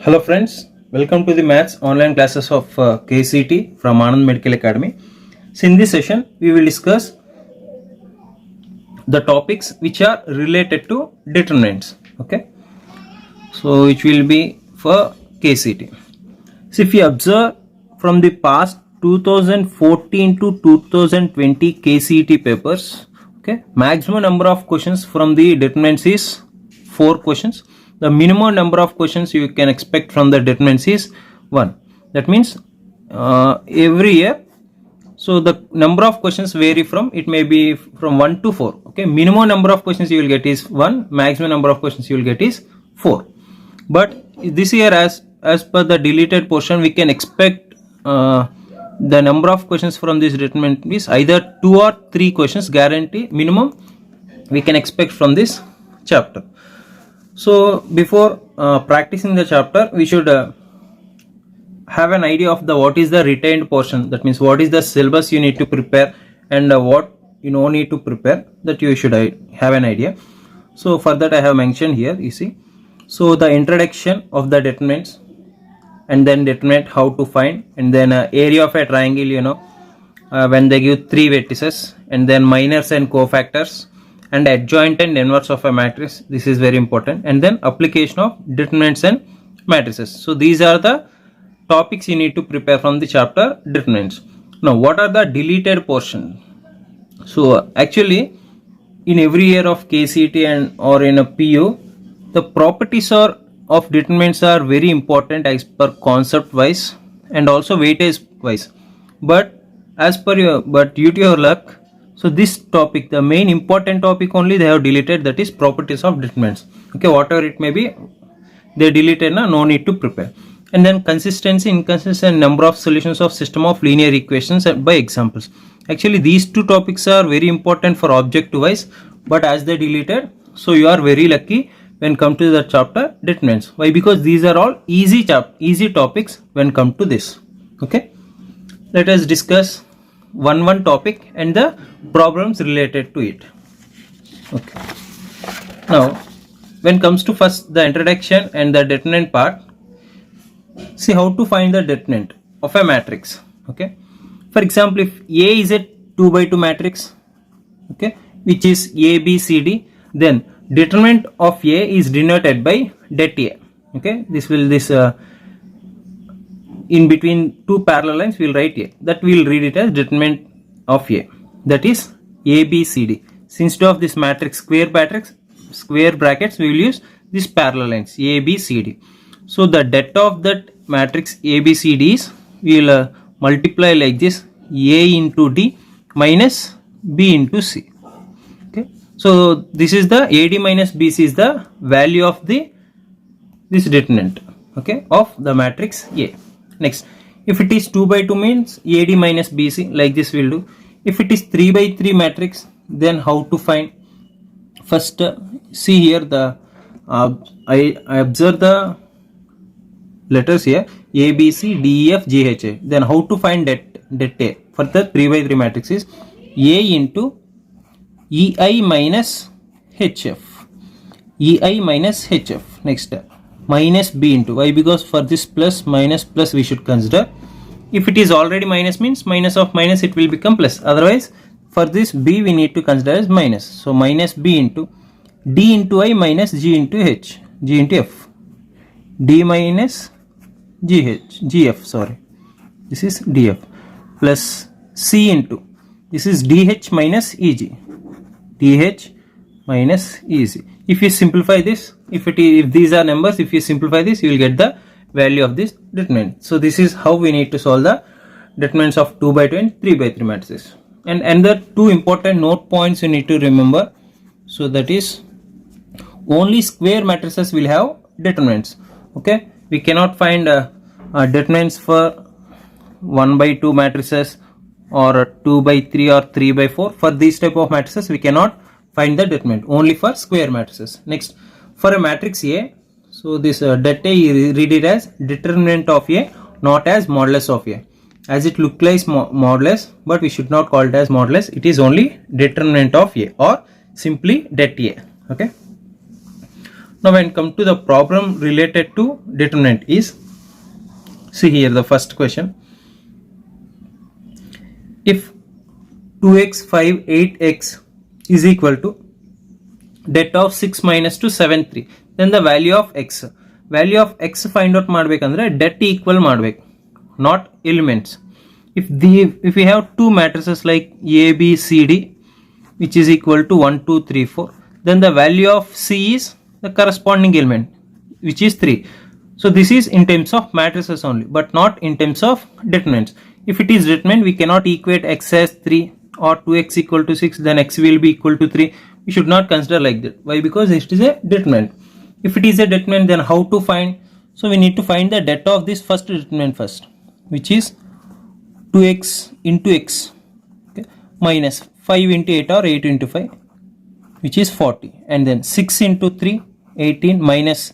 Hello friends, welcome to the maths online classes of KCT from Anand Medical Academy. So in this session we will discuss the topics which are related to determinants. Okay, so which will be for KCT. So if you observe from the past 2014 to 2020 KCT papers, okay, maximum number of questions from the determinants is 4 questions. The minimum number of questions you can expect from the determinants is 1. That means every year, so the number of questions vary from, it may be from 1 to 4. Okay, minimum number of questions you will get is 1, maximum number of questions you will get is 4. But this year, as per the deleted portion, we can expect the number of questions from this determinant is either 2 or 3 questions guarantee minimum we can expect from this chapter. So before practicing the chapter, we should have an idea of the what is the retained portion. That means what is the syllabus you need to prepare and what you don't need to prepare, that you should have an idea. So for that I have mentioned here, you see. So the introduction of the determinants, and then determinant how to find, and then area of a triangle, when they give 3 vertices, and then minors and cofactors, and adjoint and inverse of a matrix. This is very important. And then application of determinants and matrices. So these are the topics you need to prepare from the chapter determinants. Now what are the deleted portion? So actually in every year of KCT and or in a PU, the properties of determinants are very important as per concept wise and also weightage wise. But due to your luck, so this topic, the main important topic only they have deleted, that is properties of determinants. Okay, whatever it may be, they deleted, no need to prepare. And then consistency, inconsistency, number of solutions of system of linear equations by examples. Actually these 2 topics are very important for objective wise, but as they deleted, so you are very lucky when come to the chapter determinants. Why? Because these are all easy topics when come to this. Okay, let us discuss one topic and the problems related to it. Okay, now when comes to first the introduction and the determinant part, see how to find the determinant of a matrix. Okay, for example, if A is a 2 by 2 matrix, okay, which is A, B, C, D, then determinant of A is denoted by det A. Okay, in between 2 parallel lines we will write A, that we will read it as determinant of A, that is A, B, C, D. Instead of this matrix square brackets, we will use this parallel lines A, B, C, D. So the det of that matrix A, B, C, D is, we will multiply like this, A into D minus B into C. Okay, so this is the AD minus BC is the value of this determinant, okay, of the matrix A. Next, if it is 2 by 2 means AD minus BC, like this we will do. If it is 3 by 3 matrix, then how to find? First see here the I observe the letters here A, B, C, D, E, F, G, H, A. Then how to find det A for the 3 by 3 matrix is A into EI minus HF. EI minus HF. Next minus B into, why? Because for this minus plus we should consider. If it is already minus means minus of minus it will become plus. Otherwise for this B we need to consider as minus. So minus B into D into I minus G into H, G into F. D minus GF, sorry. This is DF plus C into, this is DH minus EG. DH minus EG. If you simplify this, if these are numbers, if you simplify this, you will get the value of this determinant. So this is how we need to solve the determinants of 2 by 2 and 3 by 3 matrices. And another 2 important note points you need to remember. So that is, only square matrices will have determinants. Okay, we cannot find determinants for 1 by 2 matrices or 2 by 3 or 3 by 4. For these type of matrices we cannot find the determinant, only for square matrices. Next, for a matrix A, so this det A, you read it as determinant of A, not as modulus of A, as it looks like modulus, but we should not call it as modulus. It is only determinant of A or simply det A. Okay, Now when come to the problem related to determinant is, see here the first question. If 2x, 5, 8x is equal to det of 6 minus 2, 7, 3, then the value of x. Value of x find out ಮಾಡಬೇಕಂದ್ರೆ det equal ಮಾಡಬೇಕು, not elements. If we have two matrices like A, B, C, D, which is equal to 1, 2, 3, 4, then the value of C is the corresponding element, which is 3. So this is in terms of matrices only, but not in terms of determinants. If it is determinant, we cannot equate x as 3 or 2x equal to 6, then x will be equal to 3. We should not consider like that. Why? Because it is a determinant. If it is a determinant, then how to find? So we need to find the det of this first determinant first, which is 2x into x, okay, minus 5 into 8 or 8 into 5, which is 40, and then 6 into 3, 18, minus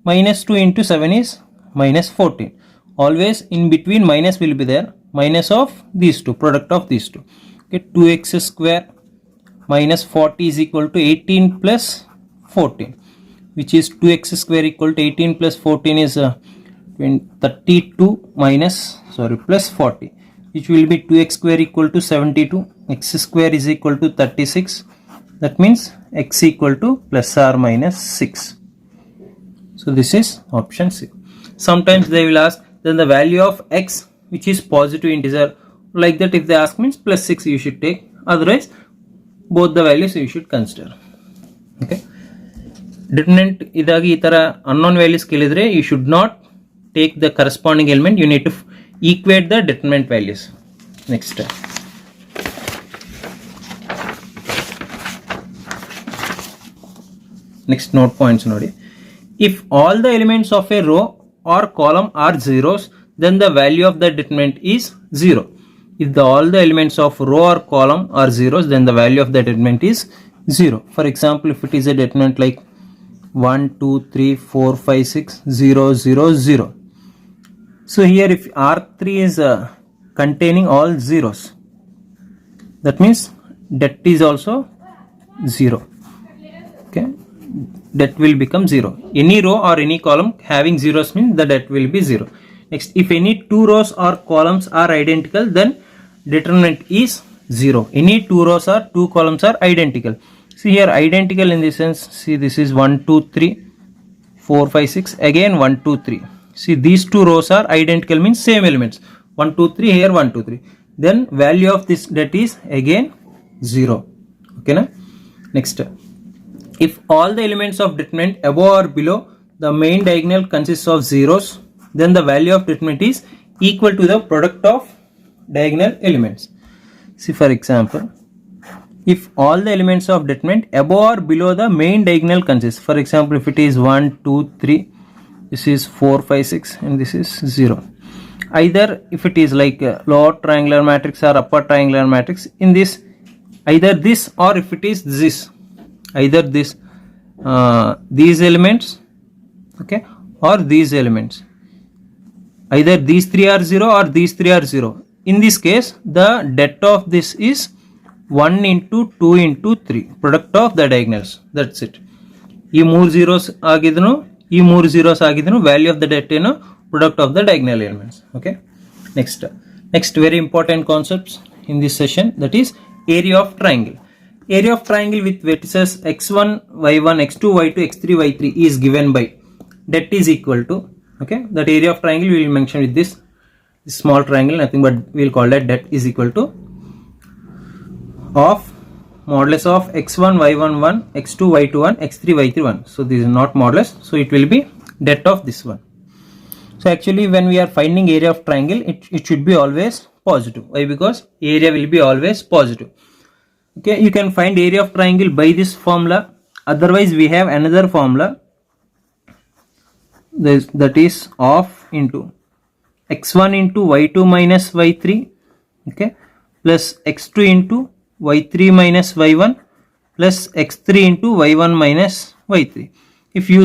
2 into 7 is minus 14. Always in between minus will be there, minus of these two, product of these two. Okay, 2x square minus 40 is equal to 18 plus 14, which is 2x square equal to 18 plus 14 is 32 minus plus 40, which will be 2x square equal to 72, x square is equal to 36. That means x equal to plus or minus 6. So this is option C. Sometimes they will ask then the value of x, which is positive integer, like that. If they ask means plus 6 you should take, otherwise both the values you should consider. Okay, determinant idagi ee tara unknown values kelidre you should not take the corresponding element, you need to equate the determinant values. Next, next note points nodi. If all the elements of a row or column are zeros, then the value of the determinant is 0. If all the elements of row or column are zeros, then the value of the determinant is 0. For example, if it is a determinant like 1, 2, 3, 4, 5, 6, 0, 0, 0. So here if R3 is containing all zeros, that means det is also 0. Okay, that will become 0. Any row or any column having zeros means the det will be 0. Next, if any two rows or columns are identical, then determinant is 0. Any two rows or two columns are identical. See here, identical in the sense, see this is 1, 2, 3, 4, 5, 6, again 1, 2, 3. See these two rows are identical means same elements. 1, 2, 3, here 1, 2, 3. Then value of this det is again 0. Okay na? Next, if all the elements of determinant above or below the main diagonal consists of zeros, then the value of determinant is equal to the product of diagonal elements. See for example, if all the elements of determinant above or below the main diagonal consists, for example if it is 1, 2, 3, this is 4, 5, 6 and this is 0. Either if it is like a lower triangular matrix or upper triangular matrix, in this either this or if it is this, either this these elements, okay, or these elements, either these three are 0 or these three are 0. In this case the det of this is 1 into 2 into 3, product of the diagonals. That's it. ಈ 3 zeros ಆಗಿದ್ನು ಈ 3 zeros ಆಗಿದ್ನು value of the det ಏನು product of the diagonal elements. Okay, next very important concepts in this session, that is area of triangle. Area of triangle with vertices x1 y1 x2 y2 x3 y3 is given by det is equal to, okay, that area of triangle we will mention with this small triangle, nothing but we will call that det is equal to of modulus of x1 y1 1 x2 y2 1 x3 y3 1. So this is not modulus, so it will be det of this one. So actually when we are finding area of triangle, it should be always positive. Why? Because area will be always positive. Okay, you can find area of triangle by this formula. Otherwise we have another formula, that is of into x1 into y2 minus y3, okay, plus x2 into y3 minus y1 plus x3 into y1 minus y3. If you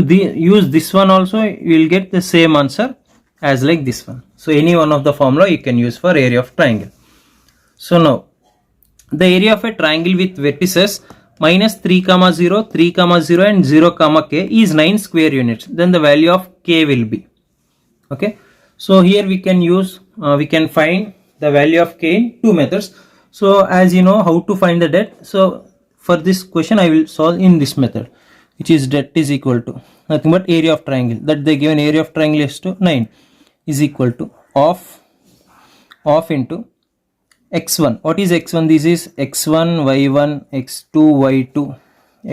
use this one also, you will get the same answer as like this one. So any one of the formula you can use for area of triangle. So now the area of a triangle with vertices minus 3 comma 0, 3 comma 0 and 0 comma k is 9 square units, then the value of k will be. Okay, so here we can use we can find the value of k in two methods. So as you know how to find the det, so for this question I will solve in this method, which is det is equal to nothing but area of triangle, that they given area of triangle is to 9 is equal to of into x1. What is x1? This is x1 y1 x2 y2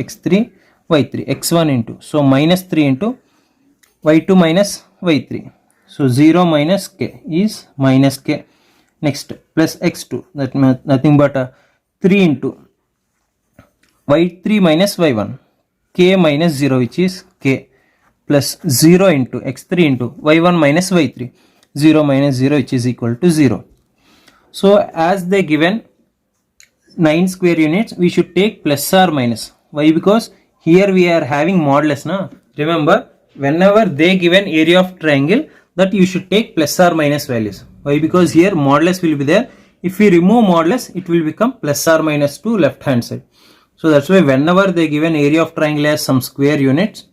x3 y3, x1 into, so minus 3 into y2 minus y3, so 0 minus k is minus k. Next plus x2, that nothing but 3 into y3 minus y1 k minus 0, which is k, plus 0 into x3 into y1 minus y3 0 minus 0, which is equal to 0. So as they given 9 square units, we should take plus or minus. Why? Because here we are having modulus na. Remember, whenever they given area of triangle, that you should take plus or minus values. Why? Because here modulus will be there. If we remove modulus, it will become plus or minus to left hand side. So that's why whenever they given area of triangle as some square units,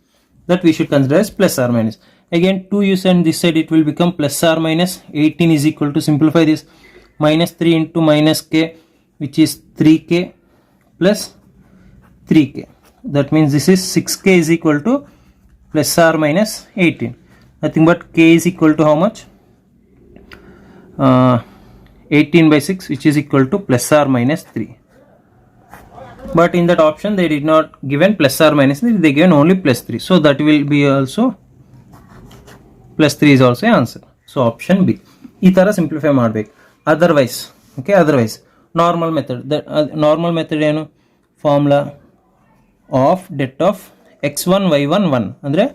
that we should consider as plus or minus. Again 2 you send this side, it will become plus or minus 18 is equal to, simplify this, minus 3 into minus k, which is 3k plus 3k. That means this is 6k is equal to plus or minus 18. Nothing but k is equal to how much? 18 by 6, which is equal to plus or minus 3. But in that option they did not given plus or minus 3, they given only plus 3. So that will be also plus 3 is also answer. So option B. ಈ ತರ simplify ಮಾಡಬೇಕು. Otherwise okay, otherwise normal method, normal method ಏನು? Formula of det of x1 y1 1 ಅಂದರೆ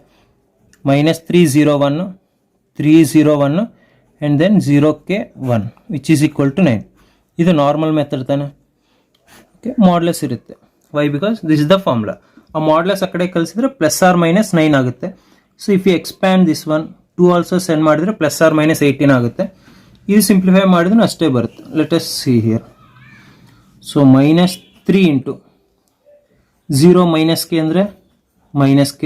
minus 301 301 and then 0k 1, which is equal to 9. ಇದು normal method ತಾನೆ. Okay, modulus ಇರುತ್ತೆ. Why? Because this is the formula. ಆ modulus ಆ ಕಡೆ ಕಳಿಸಿದ್ರೆ plus ಆರ್ ಮೈನಸ್ 9 ಆಗುತ್ತೆ. So if you expand this one 2 also send ಮಾಡಿದ್ರೆ ಪ್ಲಸ್ ಆರ್ ಮೈನಸ್ 18 ಆಗುತ್ತೆ. ಇದು ಸಿಂಪ್ಲಿಫೈ ಮಾಡಿದ್ರೆ ಅಷ್ಟೇ ಬರುತ್ತೆ. Let us see here. So minus 3 into 0 minus k ಅಂದರೆ minus k.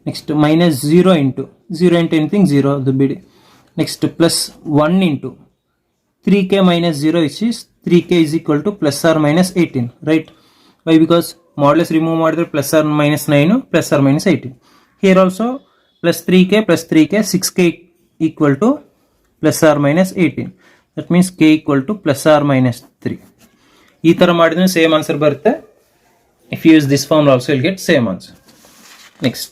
Next minus 0 into 0 into anything 0, ಅದು ಬಿಡಿ. Next plus 1 into 3k minus 0, which is 3k is equal to plus or minus 18, right? Why? Because modulus remove ಮಾಡಿದ್ರೆ plus or minus 9 plus or minus 18. Here also plus 3k plus 3k 6k equal to plus or minus 18. That means k equal to plus or minus 3. ಈ ತರ ಮಾಡಿದ್ರೆ same answer ಬರುತ್ತೆ. If you use this formula also you'll get same answer. Next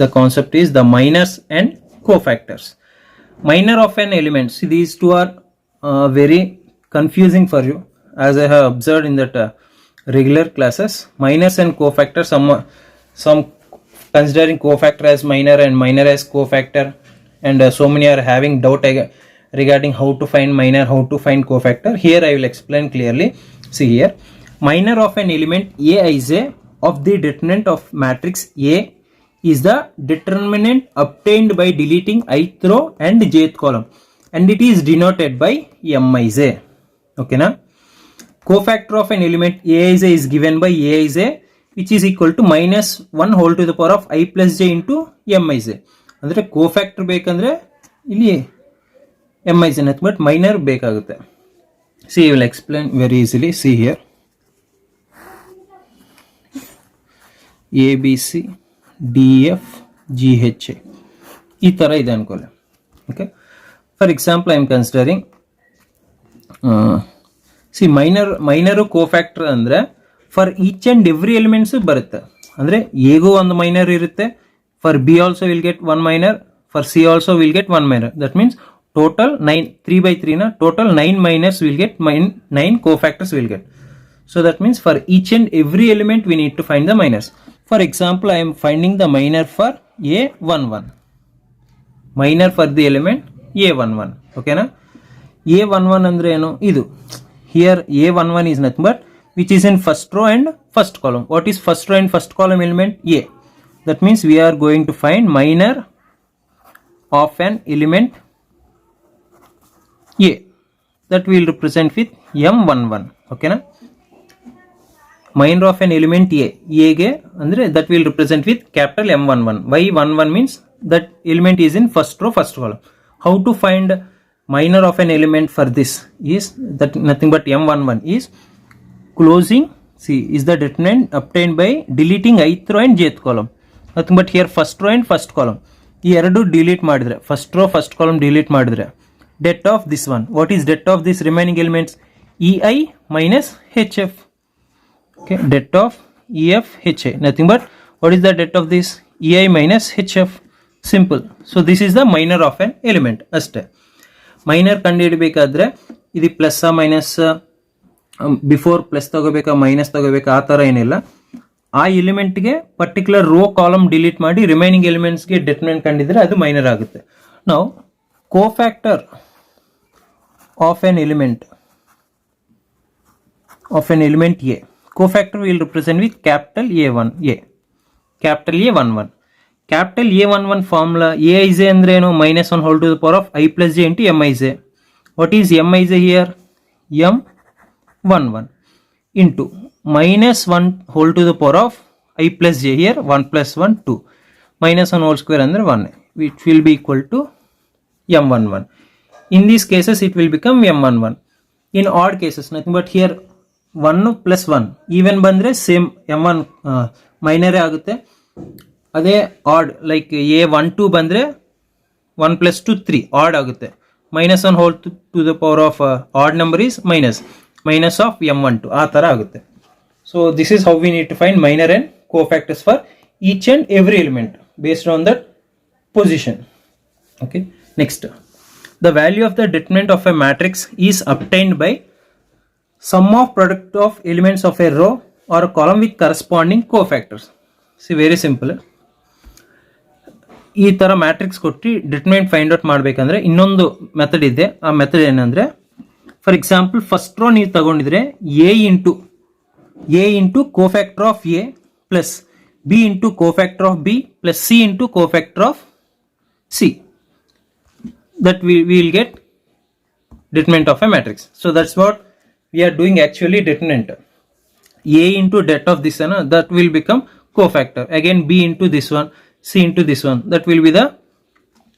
the concept is the minors and cofactors. Minor of an element, see these two are very confusing for you, as I have observed in that regular classes. Minors and cofactors, some considering cofactor as minor and minor as cofactor, and so many are having doubt regarding how to find minor, how to find cofactor. Here I will explain clearly. See here, minor of an element Aij of the determinant of matrix A is the determinant obtained by deleting ith row and jth column, and it is denoted by Mij. Okay na? Cofactor of an element Aij is given by Aij, which is equal to minus 1 whole to the power of I plus j into Mij. ಅಂದರೆ cofactor ಬೇಕಂದ್ರೆ ಇಲ್ಲಿ Mij not, but minor ಬೇಕಾಗುತ್ತೆ. See I will explain very easily. See here ABC DF GH ಈ ಥರ ಇದೆ ಅನ್ಕೊಳ್ಳಿ. Okay, for example I am considering C minor cofactor ಅಂದರೆ for each and every elements ಬರುತ್ತೆ. ಅಂದರೆ ಎಗೂ ಒಂದು ಮೈನರ್ ಇರುತ್ತೆ, for B also will get 1 minor, for C also will get 1 minor. That means total 9, 3/3 na total 9 minors will get 9 cofactors will get. So that means for each and every element we need to find the minors. For example, I am finding the minor for A11. Minor for the element A11. Okay na? A11 andre eno idu. Here A11 is nothing but which is in first row and first column. What is first row and first column element? A. That means we are going to find minor of an element A. that we will represent with M11. Okay na? Minor of an element A ಗೆ ಅಂದ್ರೆ that will represent with capital M11. Why 11 means that element is in first row, first column. How to find minor of an element for this is that nothing but M11 is closing, see, is the determinant obtained by deleting ith row and jth column. Nothing but here first row and first column. ಈ ಎರಡು delete ಮಾಡಿದ್ರೆ first row first column delete ಮಾಡಿದ್ರೆ det of this one, what is det of this remaining elements? EI minus HF. Okay, det of EF HI, nothing but what is the det of this? EI minus HF. Simple. So this is the minor of an element ಅಷ್ಟೇ. Minor ಕಂಡುಹಿಡಬೇಕಾದ್ರೆ ಇದು plus minus, before plus ತಗೋಬೇಕಾ minus ತಗೋಬೇಕಾ ಆ ಥರ ಏನಿಲ್ಲ. ಆ ಎಲಿಮೆಂಟ್ಗೆ particular row column delete ಮಾಡಿ remaining ಎಲಿಮೆಂಟ್ಸ್ಗೆ determinant ಕಂಡಿದ್ರೆ ಅದು ಮೈನರ್ ಆಗುತ್ತೆ. ನಾವು cofactor of an element A, cofactor will represent with capital A11. Capital A11. Capital A11 formula Aij ಅಂದ್ರೆ ಏನು? minus 1 whole to the power of I plus j into Mij. What is Mij here? M11 into minus 1 whole to the power of I plus j here, 1 plus 1 2, minus 1 whole square ಅಂದ್ರೆ 1, which will be equal to M11. In these cases it will become M11. In odd cases nothing but here 1 plus 1 even ಬಂದ್ರೆ same M1 ಮೈನರೇ ಆಗುತ್ತೆ. ಅದೇ add like A12 ಬಂದ್ರೆ 1 plus 2 3 add ಆಗುತ್ತೆ. minus 1 whole to the power of odd number is minus of M12 ಆ ಥರ ಆಗುತ್ತೆ. So this is how we need to find minor and cofactors for each and every element based on that position. Okay, next. The value of the determinant of a matrix is obtained by sum of product of elements of a row or a column with corresponding cofactors. See, very simple. ಈ ಥರ matrix ಕೊಟ್ಟು determinant find out ಮಾಡಬೇಕಂದ್ರೆ ಇನ್ನೊಂದು method ಇದೆ. ಆ method ಏನಂದರೆ, for example first row ನೀವು ತಗೊಂಡಿದ್ರೆ A into cofactor of A plus B into cofactor of B plus C into cofactor of C, that we will get determinant of a matrix. So that's what we are doing actually. Determinant A into det of this one, that will become cofactor. Again B into this one, C into this one, that will be the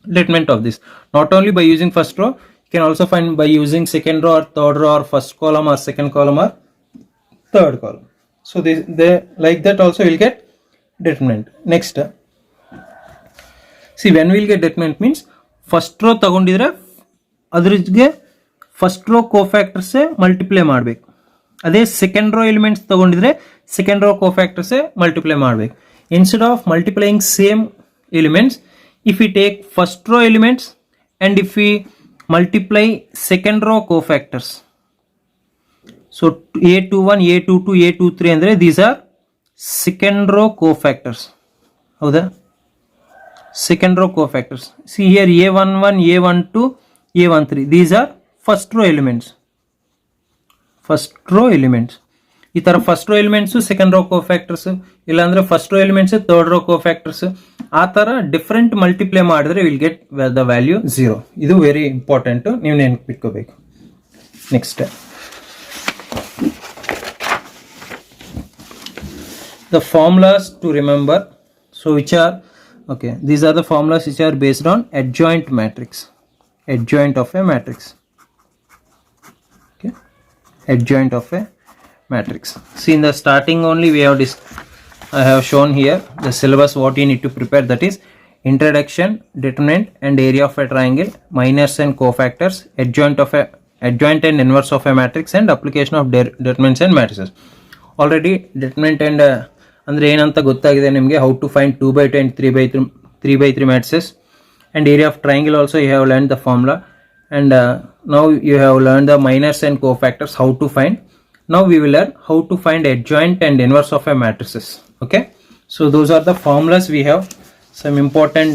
determinant of this. Not only by using first row, you can also find by using second row or third row or first column or second column or third column. So they like that also will get determinant. Next, see, when we will get determinant means first row ತಗೊಂಡಿದ್ರೆ ಅದ್ರಿಗೆ first row ಕೋಫ್ಯಾಕ್ಟರ್ಸೇ multiply ಮಾಡಬೇಕು. ಅದೇ second row elements ತಗೊಂಡಿದ್ರೆ second row ಕೋಫ್ಯಾಕ್ಟರ್ಸೇ multiply ಮಾಡಬೇಕು. Instead of multiplying same elements, if we take first row elements and if we multiply second row cofactors, so A21 A22 A23 ಅಂದರೆ these are second row cofactors. ಹೌದಾ? Second row cofactors. See here A11 A12 A13, these are first row elements. ಈ ಥರ first row elements second row cofactors, ಇಲ್ಲಾಂದರೆ first row elements third row cofactors, ಆ ಥರ different multiply ಮಾಡಿದ್ರೆ will get the value 0. ಇದು very important, ನೀವು ನೆನಪಿಟ್ಕೋಬೇಕು. Next, the formulas to remember. So which are, okay, these are the formulas which are based on adjoint matrix, adjoint of a matrix. Okay, adjoint of a matrix. See, in the starting only we have I have shown here the syllabus what you need to prepare, that is introduction, determinant and area of a triangle, minors and cofactors, adjoint and inverse of a matrix, and application of determinants and matrices. Already determinant and ಅಂದರೆ ಏನಂತ ಗೊತ್ತಾಗಿದೆ ನಿಮಗೆ. How to find 2/2 and 3/3 matrices, and area of triangle also you have learned the formula, and now you have learned the minors and cofactors, how to find. Now we will learn how to find adjoint and inverse of a matrices. Okay, so those are the formulas. We have some important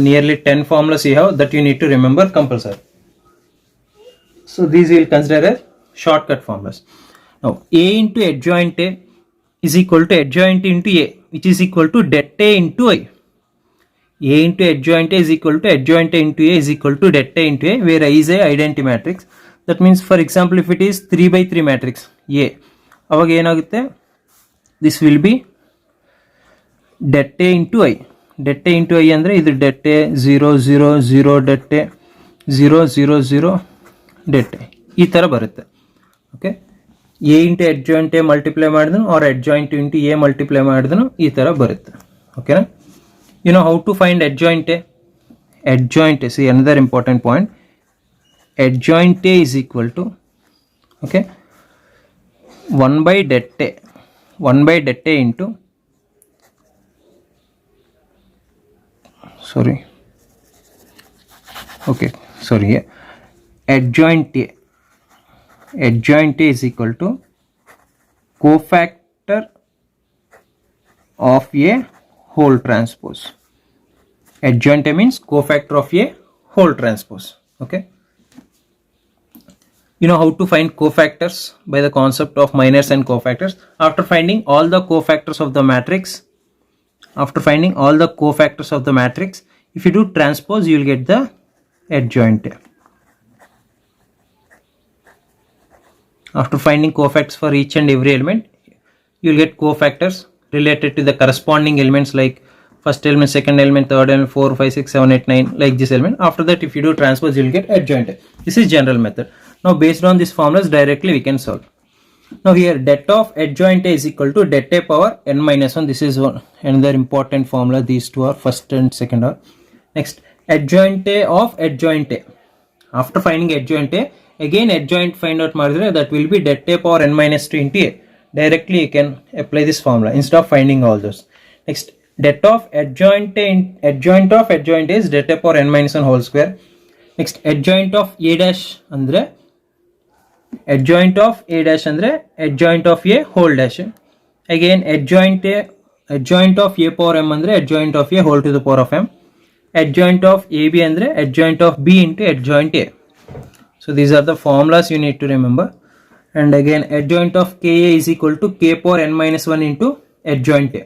nearly 10 formulas you have that you need to remember compulsory. So these we will consider as shortcut formulas. Now A into adjoint A is equal to adjoint into A, which is equal to det A into I. A into adjoint A is equal to adjoint A into A is equal to det A into A, where I is a identity matrix. That means for example if it is 3/3 matrix A, ಅವಾಗ ಏನಾಗುತ್ತೆ, this will be det A into I. det A into I ಅಂದರೆ ಇದು det A 0 0 0 det A 0 0 0 det A ಈ ಥರ ಬರುತ್ತೆ. Okay, A into adjoint A multiply ಮಾಡಿದ್ರು or adjoint into A multiply ಮಾಡಿದ್ರು ಈ ಥರ ಬರುತ್ತೆ. ಓಕೆನಾ? You know how to find adjoint A? Adjoint A, see another important point, adjoint A is equal to, okay, 1 by det A, 1 by det A into, sorry, okay, sorry, yeah. Adjoint A, adjoint A is equal to cofactor of A whole transpose. Adjoint A means cofactor of A whole transpose. Okay, you know how to find cofactors by the concept of minors and cofactors. After finding all the cofactors of the matrix, if you do transpose, you will get the adjoint A. After finding cofactors for each and every element, you will get cofactors related to the corresponding elements like first element, second element, third element, 4, 5, 6, 7, 8, 9, like this element. After that, if you do transpose, you will get adjoint A. This is general method. Now based on these formulas, directly we can solve. Now here det of adjoint A is equal to det A power n minus 1. This is one another important formula. These two are first and second are. Next, adjoint A of adjoint A. After finding adjoint A, again adjoint find out ಮಾಡಿದ್ರೆ that will be det A power n minus 2 into A. Directly you can apply this formula instead of finding all those. Next, det of adjoint A, adjoint of adjoint A is det A power n minus 1 whole square. Next, adjoint of A dash ಅಂದ್ರೆ adjoint of A dash ಅಂದ್ರೆ adjoint of A whole dash. Again adjoint of A power m ಅಂದ್ರೆ adjoint of A whole to the power of m. Adjoint of AB ಅಂದ್ರೆ adjoint of B into adjoint A. So these are the formulas you need to remember. And again adjoint of KA is equal to K power n minus 1 into adjoint A.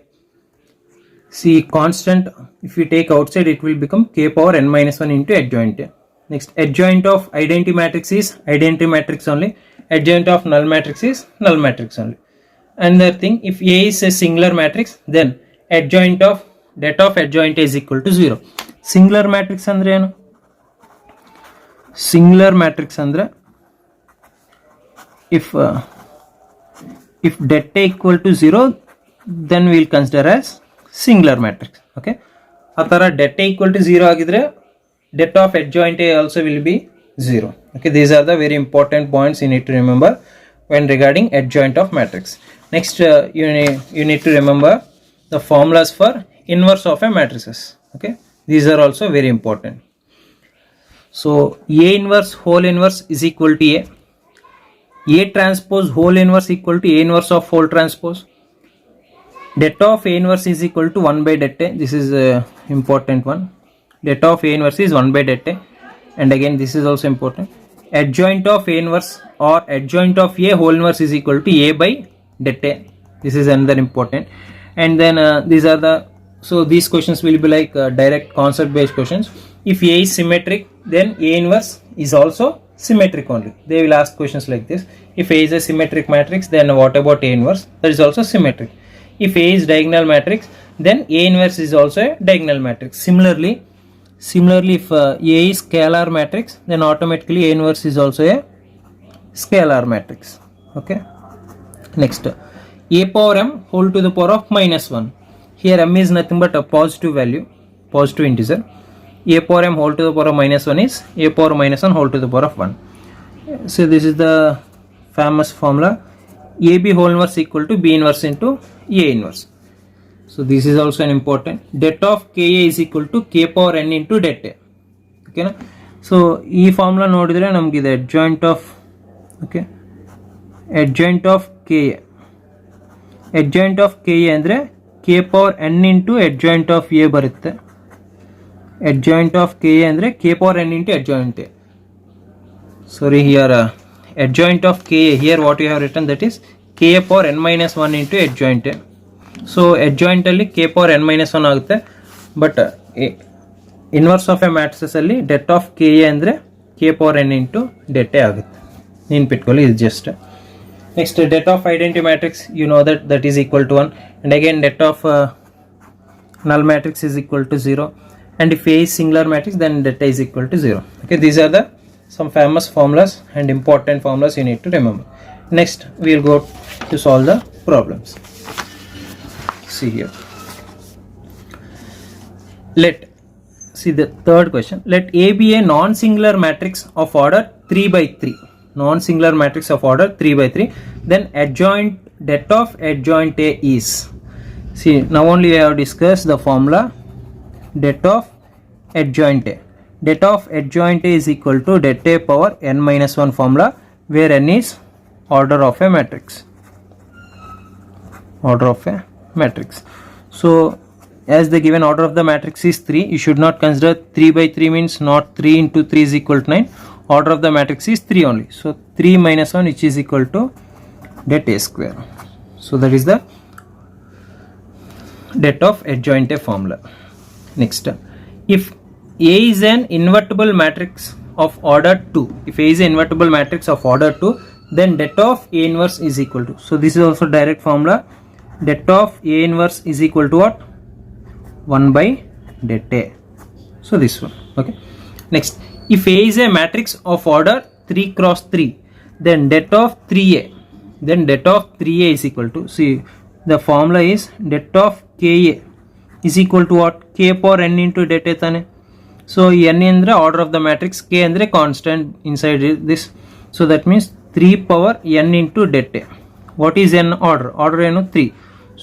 See, constant if you take outside it will become K power n minus 1 into adjoint A. Next, adjoint of identity matrix is identity matrix only. Adjoint of null matrix is null matrix only. Another thing, if A is a singular matrix, then adjoint of det of adjoint A is equal to 0. Singular matrix andre ಏನು? Singular matrix andre if det A equal to 0, then we will consider as singular matrix. Okay, atara det A equal to 0 agidre det of adjoint A also will be 0. Okay, these are the very important points you need to remember when regarding adjoint of matrix. Next, you need to remember the formulas for inverse of a matrices. Okay, these are also very important. So A inverse whole inverse is equal to A transpose whole inverse equal to A inverse of whole transpose. Det of A inverse is equal to 1 by det A. This is a important one. Det of A inverse is 1 by det A, and again this is also important. Adjoint of A inverse or adjoint of A whole inverse is equal to A by det A. This is another important. And then these are the, so these questions will be like direct concept based questions. If A is symmetric, then A inverse is also symmetric only. They will ask questions like this. If A is a symmetric matrix, then what about A inverse? That is also symmetric. If A is diagonal matrix, then A inverse is also a diagonal matrix. Similarly if A is scalar matrix, then automatically A inverse is also a scalar matrix. Okay, next, A power m whole to the power of minus 1. Here m is nothing but a positive value, positive integer. A power m whole to the power of minus 1 is A power minus 1 whole to the power of 1. So this is the famous formula, AB whole inverse equal to B inverse into A inverse. So this is also an important. Det of Ka is equal to K power n into det A. Okay na? So ee formula nodidre namge ide adjoint of, okay, adjoint of Ka, adjoint of Ka andre K power n into adjoint of A barutte. Adjoint of Ka andre K power n into adjoint A. Sorry, here adjoint of Ka, here what you have written, that is K power n minus 1 into adjoint A. So adjoint ಅಲ್ಲಿ K power n minus 1 ಆಗುತ್ತೆ, but inverse of A matrices ಅಲ್ಲಿ det of Ka ಅಂದ್ರೆ K power n into det A ಆಗುತ್ತೆ. ನೆನ್ಪಿಟ್ಕೊಳ್ಳಿ, ಇದು just. Next det of identity matrix, you know that is equal to 1, and again det of null matrix is equal to 0, and if A is singular matrix then det is equal to 0. Okay, these are the some famous formulas and important formulas you need to remember. Next we will go to solve the problems. See here, see the third question. Let A be a non-singular matrix of order 3 by 3, non-singular matrix of order 3 by 3, then adjoint det of adjoint A is, see now only we have discussed the formula det of adjoint A. Det of adjoint A is equal to det A power n minus 1 formula, where n is order of a matrix, order of a matrix. So as the given order of the matrix is 3, you should not consider 3 by 3 means not 3 into 3 is equal to 9. Order of the matrix is 3 only, so 3 minus 1 which is equal to det A square. So that is the det of adjoint A formula. Next, if A is an invertible matrix of order 2, if A is an invertible matrix of order 2, then det of A inverse is equal to, so this is also direct formula, det of A inverse is equal to what, 1 by det A. So this one. Okay, next, if A is a matrix of order 3 cross 3, then det of 3A, then det of 3A is equal to, see the formula is det of KA is equal to what, K power n into det A tane. So n andre order of the matrix, K andre constant inside this, so that means 3 power n into det A. What is n order? Order enu 3,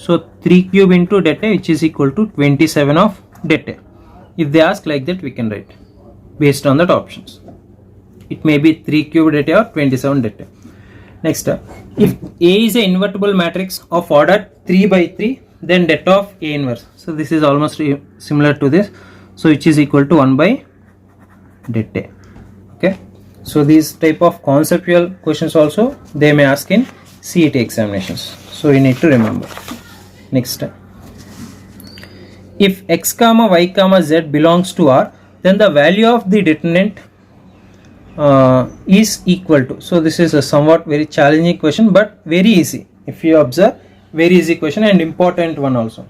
so 3 cube into det A, which is equal to 27 of det A. If they ask like that, we can write based on that options. It may be 3 cube det A or 27 det A. Next, if A is a invertible matrix of order 3 by 3, then det of A inverse, so this is almost similar to this, so which is equal to 1 by det A. Okay, so these type of conceptual questions also they may ask in CET examinations, so you need to remember. Next, if x comma y comma z belongs to R, then the value of the determinant is equal to, so this is a somewhat very challenging question but very easy if you observe, very easy question and important one also.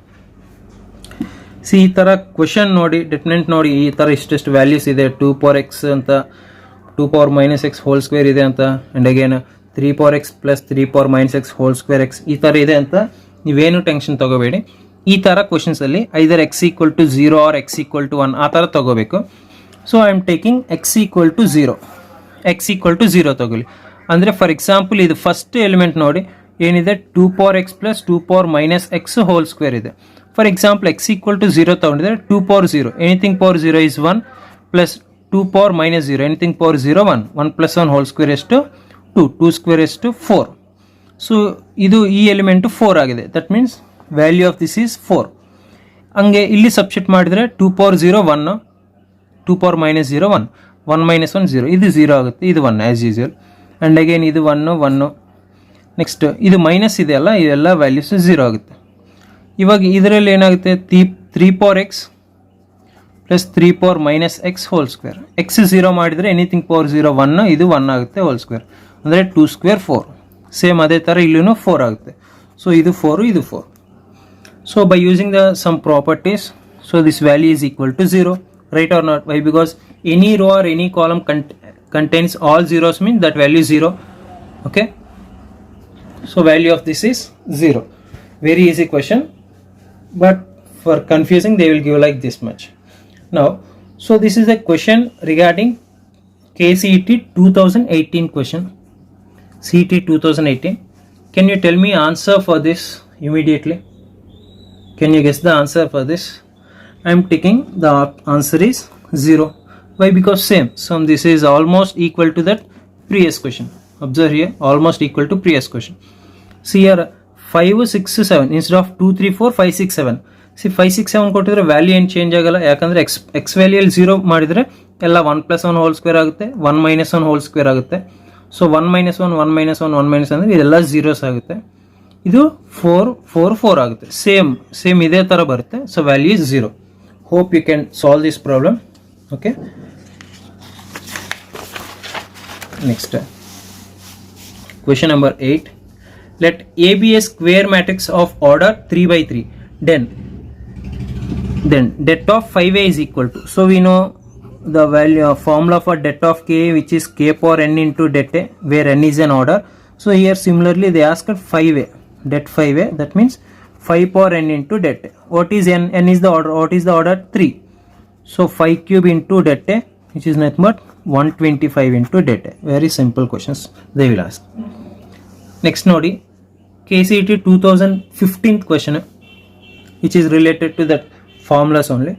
See ಈ ಥರ question ನೋಡಿ, determinant ನೋಡಿ, ಈ ಥರ ಇಷ್ಟೆಷ್ಟು values ಇದೆ, 2 power x ಅಂತ, 2 power minus x whole square ಇದೆ ಅಂತ, and again 3 power x plus 3 power minus x whole square x ಈ ಥರ ಇದೆ ಅಂತ ನೀವೇನು ಟೆನ್ಷನ್ ತೊಗೋಬೇಡಿ. ಈ ಥರ ಕ್ವೆಶನ್ಸಲ್ಲಿ either x equal to 0 or x equal to 1 ಆ ಥರ ತೊಗೋಬೇಕು. So I am taking x equal to 0, x equal to 0 ತೊಗೊಳ್ಳಿ. ಅಂದರೆ ಫಾರ್ ಎಕ್ಸಾಂಪಲ್ ಇದು ಫಸ್ಟ್ ಎಲಿಮೆಂಟ್ ನೋಡಿ ಏನಿದೆ, 2 power x plus 2 power minus x whole square ಇದೆ. For example x equal to 0 ತೊಗೊಂಡಿದ್ರೆ 2 power 0, anything power 0 is 1 plus 2 power minus 0, anything power 0 1, 1 plus 1 whole square ಎಷ್ಟು 2, 2 square ಎಷ್ಟು 4. So ಇದು ಈ element 4 ಆಗಿದೆ, that means value of this is 4. ಹಂಗೆ ಇಲ್ಲಿ substitute ಮಾಡಿದರೆ 2 power 0 1, 2 power minus 0 1, 1 minus 1 0, ಇದು 0 ಆಗುತ್ತೆ, ಇದು 1 ಆ್ಯಸ್ ಯೂಸ್ವಲ್, ಆ್ಯಂಡ್ ಅಗೇನ್ ಇದು 1 1. ನೆಕ್ಸ್ಟ್ ಇದು ಮೈನಸ್ ಇದೆ ಅಲ್ಲ, ಇದೆಲ್ಲ ವ್ಯಾಲ್ಯೂಸ್ 0 ಆಗುತ್ತೆ. ಇವಾಗ ಇದರಲ್ಲಿ ಏನಾಗುತ್ತೆ, 3 power x plus 3 power minus x whole square, x 0 ಮಾಡಿದರೆ ಎನಿಥಿಂಗ್ ಪವರ್ 0 1, ಇದು 1 ಆಗುತ್ತೆ ಹೋಲ್ ಸ್ಕ್ವೇರ್, ಅಂದರೆ 2 square 4. ಸೇಮ್ ಅದೇ ಥರ ಇಲ್ಲೂ 4 ಆಗುತ್ತೆ. ಸೊ ಇದು 4, ಇದು 4. So by using the some properties, so this value is equal to 0, right or not? Why? Because any row or any column contains all zeros mean that value is 0. Okay, so value of this is 0. Very easy question, but for confusing they will give like this much. Now, so this is a question regarding KCET 2018 question, CET 2018. Can you tell me answer for this immediately? Can you guess the answer for this? I am taking the answer is 0. Why? Because same, so this is almost equal to that previous question. Observe here, almost equal to previous question. See here, 5 6 7 instead of 2 3 4 5 6 7. See 5 6 7 ಕೊಟ್ಟಿದ್ರೆ value ಏನು change ಆಗಲ್ಲ, ಯಾಕಂದರೆ X ವ್ಯಾಲ್ಯೂಯಲ್ಲಿ 0 ಮಾಡಿದರೆ ಎಲ್ಲ 1 plus 1 whole square ಆಗುತ್ತೆ, 1 minus 1 whole square ಆಗುತ್ತೆ. So 1 minus 1 1 minus 1 1 minus ಅಂದರೆ ಇದೆಲ್ಲ ಝೀರೋಸ್ ಆಗುತ್ತೆ. ಇದು 4 4 4 ಆಗುತ್ತೆ, ಸೇಮ್ ಇದೇ ಥರ ಬರುತ್ತೆ. So value is 0. Hope you can solve this problem. Okay, next Question number 8. Let A be a square matrix of order 3 by 3. Then det of 5a is equal to, so we know the value formula for det of k, which is k power n into det a, where n is an order. So here similarly they asked 5a, det 5a, that means 5 power n into det a. What is n? N is the order. What is the order? 3. So 5 cube into det a, which is nothing but 125 into det a. Very simple questions they will ask. Next nodi, KCET 2015 question, which is related to that formulas only.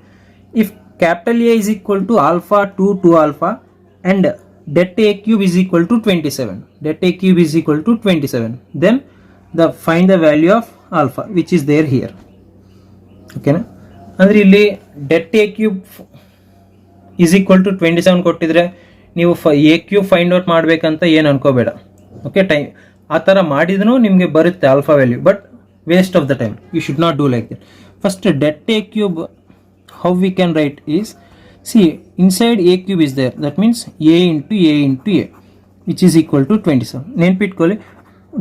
If capital A is equal to alpha 2 alpha and det a cube is equal to 27, det a cube is equal to 27, then find the value of alpha, which is there here. Okay na? ಅಂದ್ರೆ ಇಲ್ಲಿ det a cube is equal to 27 ಕೊಟ್ಟಿದ್ರೆ ನೀವು a cube find out ಮಾಡಬೇಕಂತ ಏನು ಅನ್ಕೋಬೇಡ. Okay, time ಆ ಥರ ಮಾಡಿದ್ರೂ ನಿಮಗೆ ಬರುತ್ತೆ alpha value, but waste of the time. You should not do like that. First det a cube, how we can write is, see inside a cube is there, that means a into a into a, which is equal to 27. ನೆನ್ಪಿಟ್ಕೊಳ್ಳಿ,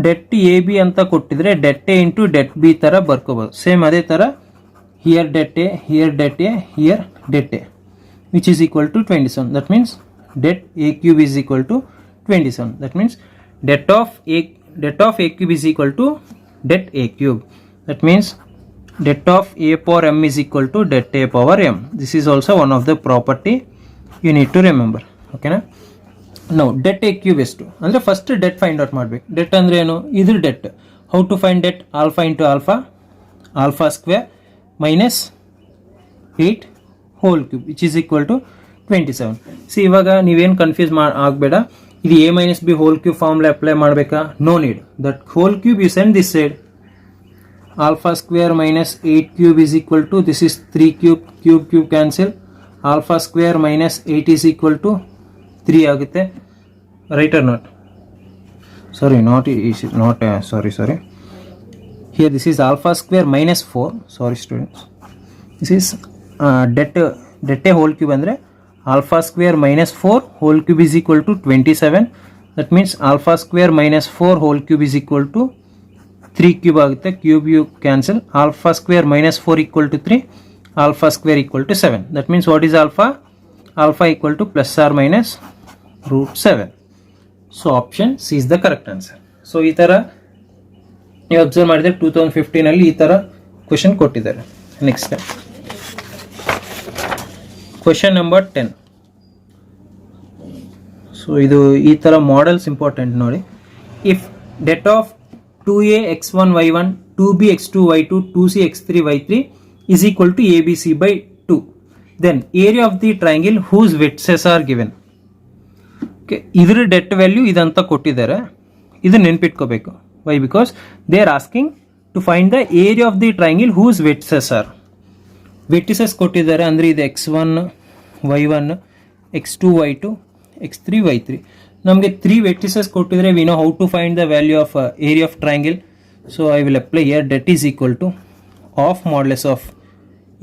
det a b ಅಂತ ಕೊಟ್ಟಿದ್ರೆ det a into det b ತರ ಬರ್ಕೋಬಹುದು. Same ಅದೇ ತರ here det a, here det a, here det a, which is equal to 27. that means det a cube is equal to 27. that means det of a cube is equal to det a cube. that means det of a power m is equal to det a power m. This is also one of the property you need to remember. Okay na? Now det a cube ಎಷ್ಟು ಅಂದ್ರೆ first det find out ಮಾಡಬೇಕು. det ಅಂದ್ರೆ ಏನು? ಇದ್ರ det. how to find det? alpha into alpha square minus 8 whole cube, which is equal to 27. see ಇವಾಗ ನೀವೇನು confuse ಆಗಬೇಡ. ಇದು a minus b whole cube formula apply ಮಾಡಬೇಕಾ? no need. that whole cube you send this side. alpha square minus 8 cube is equal to, this is 3 cube cancel, alpha square minus 8 is equal to 3 ಆಗುತ್ತೆ. right or not? sorry, sorry, here this is alpha square minus 4. sorry students, this is det a whole cube andre alpha square minus 4 whole cube is equal to 27. that means alpha square minus 4 whole cube is equal to 3 cube ಆಗುತ್ತೆ. cube you cancel, alpha square minus 4 equal to 3, alpha square equal to 7. that means what is alpha? alpha equal to plus or minus root 7. so option C is the correct answer. so ಈ ತರ ನೀವು observe ಮಾಡಿದ್ರೆ 2015 ಅಲ್ಲಿ ಈ ತರ question ಕೊಟ್ಟಿದ್ದಾರೆ. Next question number 10. So ಇದು ಈ ತರ ಮಾಡೆಲ್ಸ್ ಇಂಪಾರ್ಟೆಂಟ್ ನೋಡಿ. If det of 2a x1 y1 2b x2 y2 2c x3 y3 is equal to abc by 2, then area of the triangle whose vertices are given. okay, ಇದರ det value ಇದಂತ ಕೊಟ್ಟಿದ್ದಾರೆ. ಇದು ನೆನಪಿಟ್ಕೋಬೇಕು. why? because they are asking to find the area of the triangle whose vertices are. vertices ಕೊಟ್ಟಿದ್ದಾರೆ ಅಂದ್ರೆ ಇದು x1 y1 x2 y2 x3 y3. ನಮಗೆ 3 vertices ಕೊಟ್ಟಿದ್ರೆ we know how to find the value of area of triangle. so I will apply here det is equal to of modulus of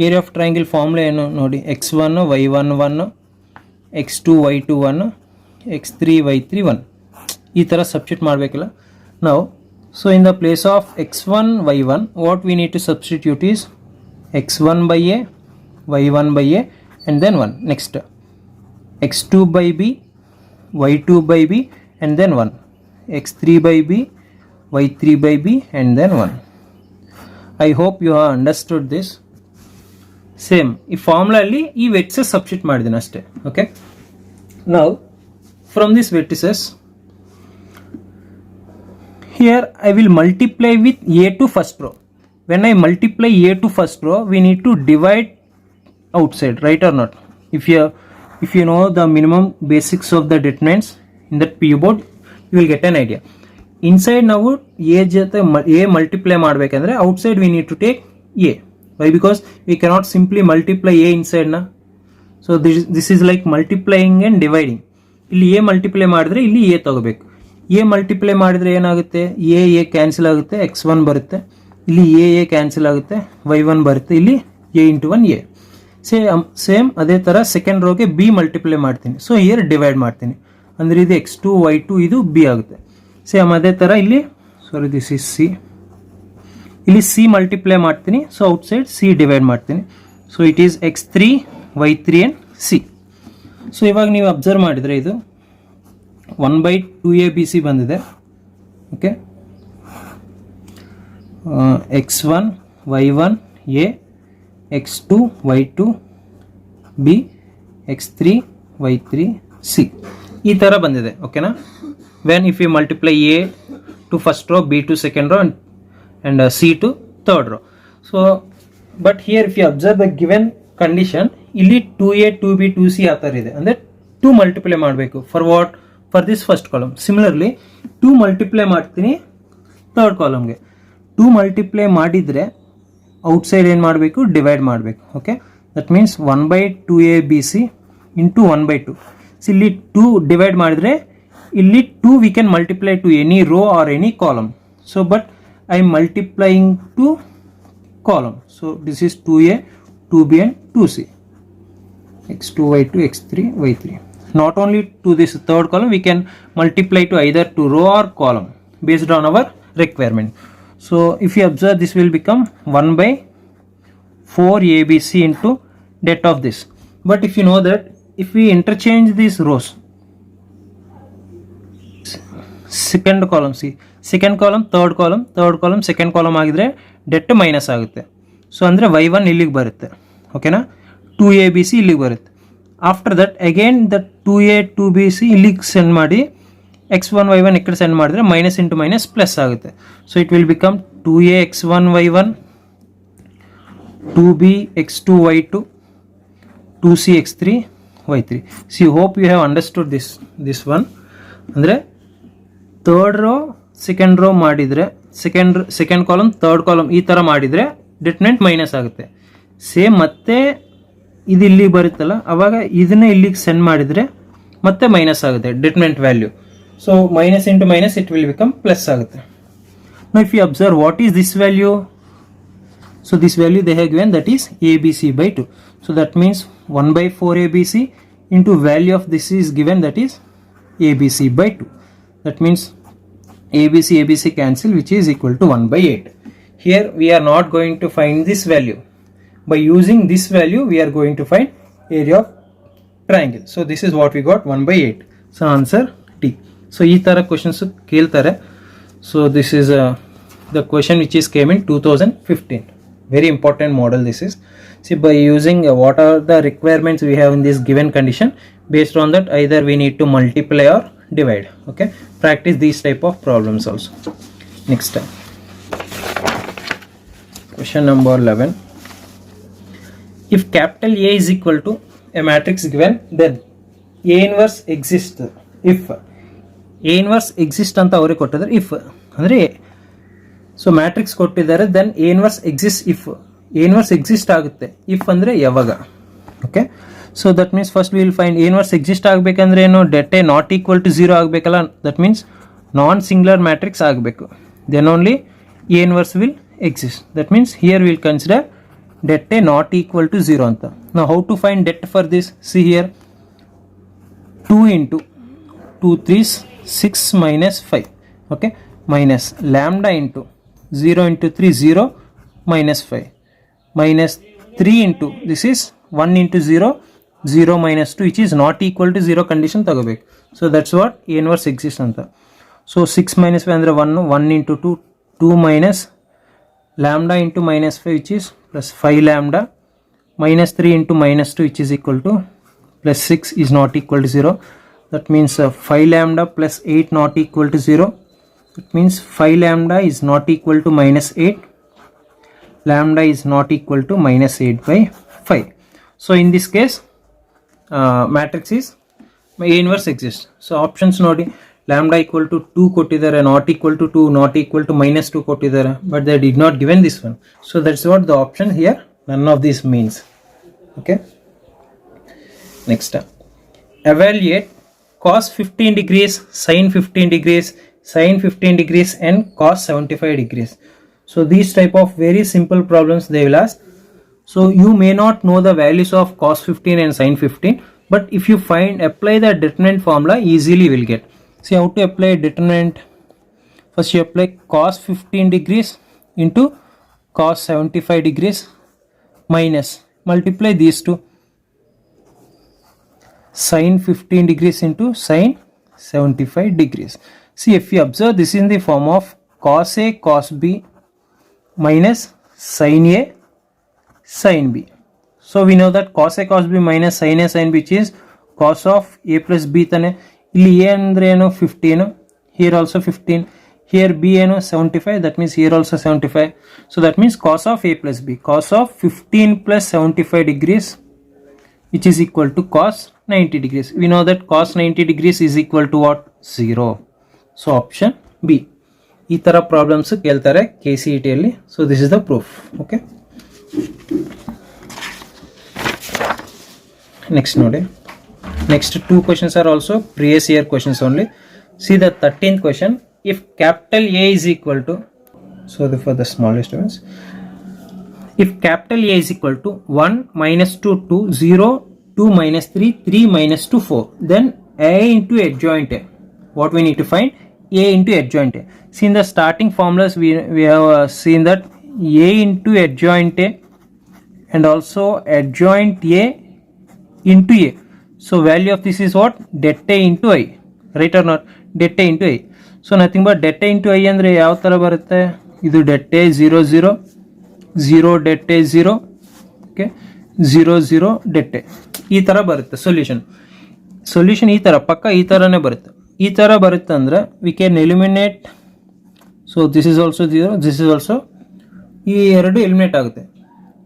area of triangle formula ಏನು ನೋಡಿ, x1 y1 1 x2 y2 1 x3 y3 1 ಈ ತರ substitute ಮಾಡಬೇಕಲ್ಲ ನಾವು. so in the place of x1 y1 what we need to substitute is x1 by a y1 by a and then 1. next x2 by b y2 by b and then 1, x3 by b y3 by b and then 1. I hope you have understood this. same ಈ formula ಅಲ್ಲಿ ಈ vertices substitute ಮಾಡಿದ್ದೀನಿ ಅಷ್ಟೇ. okay, now from this vertices here I will multiply with a to first row. when I multiply a to first row we need to divide outside, right or not? if you know the minimum basics of the determinants in that PU board you will get an idea. inside ನಾವು a ಜೊತೆ a multiply ಮಾಡಬೇಕಂದ್ರೆ outside we need to take a. why? because we cannot simply multiply a inside na. so this is like multiplying and dividing. ಇಲ್ಲಿ a multiply ಮಾಡಿದ್ರೆ ಇಲ್ಲಿ a ತಗೋಬೇಕು. a multiply ಮಾಡಿದ್ರೆ ಏನಾಗುತ್ತೆ? a cancel ಆಗುತ್ತೆ, x1 ಬರುತ್ತೆ. ಇಲ್ಲಿ a ಕ್ಯಾನ್ಸಲ್ ಆಗುತ್ತೆ, y1 ಬರುತ್ತೆ. ಇಲ್ಲಿ a into 1 a. ಸೇಮ್ ಅದೇ ತರ ಸೆಕೆಂಡ್ ರೋಗೆ b ಮಲ್ಟಿಪ್ಲೈ ಮಾಡ್ತೀನಿ. ಸೊ ಹಿಯರ್ ಡಿವೈಡ್ ಮಾಡ್ತೀನಿ. ಅಂದ್ರೆ ಇದು x2 y2 ಇದು b ಆಗುತ್ತೆ. ಸೇಮ್ ಅದೇ ಥರ ಇಲ್ಲಿ ಸಾರಿ ದಿಸ್ ಇಸ್ ಸಿ, ಇಲ್ಲಿ ಸಿ ಮಲ್ಟಿಪ್ಲೈ ಮಾಡ್ತೀನಿ, ಸೊ ಔಟ್ಸೈಡ್ ಸಿ ಡಿವೈಡ್ ಮಾಡ್ತೀನಿ. So it is x3 y3 and C. So ಇವಾಗ ನೀವು ಅಬ್ಸರ್ವ್ ಮಾಡಿದರೆ ಇದು 1/2abc ಬಂದಿದೆ. Okay, x1 y1 a, x2 y2 b, x3 y3 c ಈ ಥರ ಬಂದಿದೆ. ಓಕೆನಾ? When if you multiply a to first row, b to second row and c to third row. So but here if you observe the given condition, ಇಲ್ಲಿ 2a 2b 2c ಆ ಥರ ಇದೆ, ಅಂದರೆ 2 multiply ಮಾಡಬೇಕು. For what? For this first column. Similarly 2 multiply ಮಾಡ್ತೀನಿ third ಕಾಲಮ್ಗೆ. 2 multiply ಮಾಡಿದರೆ outside ಏನು ಮಾಡಬೇಕು? ಡಿವೈಡ್ ಮಾಡಬೇಕು. Okay, that means 1/2abc into 1/2. So ಇಲ್ಲಿ 2 ಡಿವೈಡ್ ಮಾಡಿದರೆ ಇಲ್ಲಿ 2 we can multiply to any row or any column. So but I am multiplying to column. So this is 2a, 2b and 2c. x2, y2, x3, y3. Not only to this third column, we can multiply to either to row or column based on our requirement. So if you observe, this will become 1/4abc into det of this. But if you know that if we interchange these rows, second column C, second column third column, third column second column ಆಗಿದ್ರೆ debt minus ಆಗುತ್ತೆ. So ಅಂದರೆ y1 ಇಲ್ಲಿಗೆ ಬರುತ್ತೆ. ಓಕೆನಾ? 2abc ಇಲ್ಲಿಗೆ ಬರುತ್ತೆ. After that again the 2a 2bc ಇಲ್ಲಿಗೆ send ಮಾಡಿ x1 y1 ಈ ಕಡೆ ಸೆಂಡ್ ಮಾಡಿದ್ರೆ ಮೈನಸ್ ಇಂಟು ಮೈನಸ್ ಪ್ಲಸ್ ಆಗುತ್ತೆ. So it will become 2a x1 y1, 2b x2 y2, 2c x3 y3. See hope you have understood this one. ಅಂದರೆ third row second row ಮಾಡಿದರೆ second column third column ಈ ಥರ ಮಾಡಿದರೆ determinant minus ಆಗುತ್ತೆ. Same ಮತ್ತೆ ಇದು ಇಲ್ಲಿಗೆ ಬರುತ್ತಲ್ಲ, ಅವಾಗ ಇದನ್ನ ಇಲ್ಲಿಗೆ ಸೆಂಡ್ ಮಾಡಿದರೆ ಮತ್ತೆ ಮೈನಸ್ ಆಗುತ್ತೆ determinant value. So minus into minus it will become plus ಆಗುತ್ತೆ. Now if you observe what is this value? So this value they have given, that is abc/2. So that means 1/4abc into value of this is given, that is abc/2. That means ABC cancel, which is equal to 1/8. Here we are not going to find this value. By using this value we are going to find area of triangle. So this is what we got, 1/8. So answer D. So ee tara questions keltare. So this is the question which is came in 2015. Very important model this is. See, by using what are the requirements we have in this given condition, based on that either we need to multiply or divide. Okay, practice these type of problems also. Next time, question number 11. If capital A is equal to a matrix given, then A inverse exists if A inverse exists anta avare kottidare. If andre so matrix kottidare, then A inverse exists if A inverse exist ಆಗುತ್ತೆ. if ಅಂದ್ರೆ ಯಾವಾಗ? Okay, so that means first will find A inverse exist ಆಗಬೇಕಂದ್ರೆ ಏನು? det A not equal to 0 ಆಗಬೇಕಲ್ಲ. That means non singular matrix ಆಗಬೇಕು. Then only A inverse will exist. That means here will consider det A not equal to 0 ಅಂತ. ನಾವು how to find det for this? See here, 2 into 2 3s 6 minus 5. okay, minus lambda into 0 into 3 0 minus 5 minus 3 into this is 1 into 0 0 minus 2, which is not equal to 0 condition ತಗೋಬೇಕು. So that's what A inverse exists ಅಂತ. So 6 minus 5 ಅಂದರೆ 1, 1 into 2 2 minus lambda into minus 5, which is plus 5 lambda, minus 3 into minus 2, which is equal to plus 6 is not equal to 0. That means 5 lambda plus 8 not equal to 0. That means 5 lambda is not equal to minus 8. Lambda is not equal to minus 8/5. So in this case matrix is A inverse exists. So options ನೋಡಿ, lambda equal to 2 ಕೊಟ್ಟಿದ್ದಾರೆ, not equal to 2, not equal to minus 2 ಕೊಟ್ಟಿದ್ದಾರೆ, but they did not given this one. So that's what the option here, none of this means. Okay, next evaluate cos 15 degrees, sin 15 degrees, sin 15 degrees and cos 75 degrees. So these type of very simple problems they will ask. So you may not know the values of cos 15 and sin 15, but if you apply the determinant formula, easily will get. See how to apply determinant. First you apply cos 15 degrees into cos 75 degrees minus multiply these two, sin 15 degrees into sin 75 degrees. See, if you observe, this is in the form of cos A cos B minus sin A sin B. So we know that cos A cos B minus sin A sin B, which is cos of A plus B tane. Illi A andre eno 15, here also 15, here B eno 75, that means here also 75. So that means cos of A plus B, cos of 15 plus 75 degrees, which is equal to cos 90 degrees. We know that cos 90 degrees is equal to what? 0. So option B. ಈ ತರ problems ಕೇಳ್ತಾರೆ KCET ಅಲ್ಲಿ. So this is the proof. Okay. Next ನೋಡಿ. Next two questions are also previous year questions only. See the 13th question. If capital A is equal to, so for the smallest ones, if capital A is equal to 1 minus 2 2 0 2 minus 3 3 minus 2 4, then A into adjoint A. What we need to find? A into adjoint A. See, in the starting formulas we have seen that A into adjoint A and also adjoint A into A. So value of this is what? Det A into I, right or not? Det A into I. So nothing but det A into I andre yav tara barutte? Idu det A 0 0 0 det A 0, okay, 0 0 det A. ಈ ತರ ಬರುತ್ತೆ solution ಈ ತರ ಪಕ್ಕ ಈ ತರನೇ ಬರುತ್ತೆ. ಈ ತರ ಬರುತ್ತೆ ಅಂದ್ರೆ we can eliminate. So this is also 0, this is also, ಈ ಎರಡು ಎಲಿಮಿನೇಟ್ ಆಗುತ್ತೆ.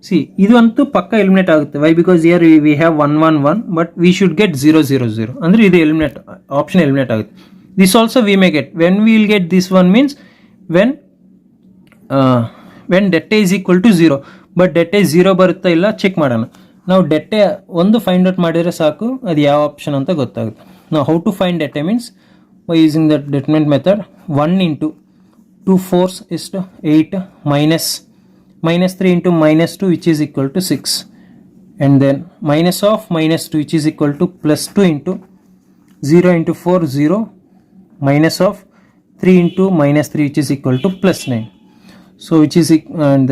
ಸಿ ಇದು ಅಂತೂ ಪಕ್ಕ ಎಲಿಮಿನೇಟ್ ಆಗುತ್ತೆ. Why? Because here we have 1 1 1, but we should get 0 0 0 ಅಂದ್ರೆ ಇದು ಎಲಿಮಿನೇಟ್, ಆಪ್ಷನ್ ಎಲಿಮಿನೇಟ್ ಆಗುತ್ತೆ. This also we may get. When we will get this one means when det A is equal to 0, but det A 0 ಬರುತ್ತಾ ಇಲ್ಲ check ಮಾಡೋಣ. ನಾವು det A ಒಂದು find out ಮಾಡಿದರೆ ಸಾಕು, ಅದು ಯಾವ ಆಪ್ಷನ್ ಅಂತ ಗೊತ್ತಾಗುತ್ತೆ. ನಾವು how to find det A means by using the determinant method. 1 into 2 4 is to 8 minus 3 into minus 2, which is equal to 6, and then minus of minus 2, which is equal to plus 2 into 0 into 4 0 minus of 3 into minus 3, which is equal to plus 9. So which is and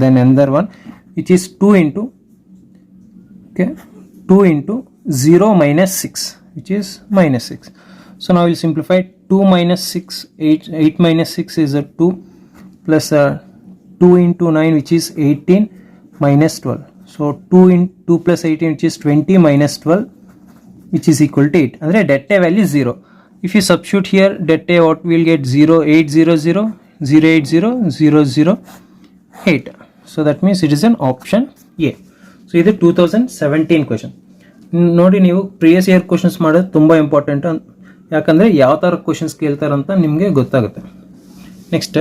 then another one, which is 2 into 0 minus 6, which is minus 6. So now we'll simplify. 2 minus 6, 8 minus 6 is a 2, plus 2 into 9, which is 18 minus 12. So 2 plus 18, which is 20 minus 12, which is equal to 8. Andre det A value is 0. If you substitute here det A, what we will get? 0 8 0 0 0 8 0 0 0 8. So that means it is an option A. So ಇದು 2017 question. ನೋಡಿ, ನೀವು previous year questions ಮಾಡೋದು ತುಂಬ important. ಯಾಕಂದರೆ ಯಾವ ಥರ questions ಕೇಳ್ತಾರಂತ ನಿಮಗೆ ಗೊತ್ತಾಗುತ್ತೆ. ನೆಕ್ಸ್ಟ್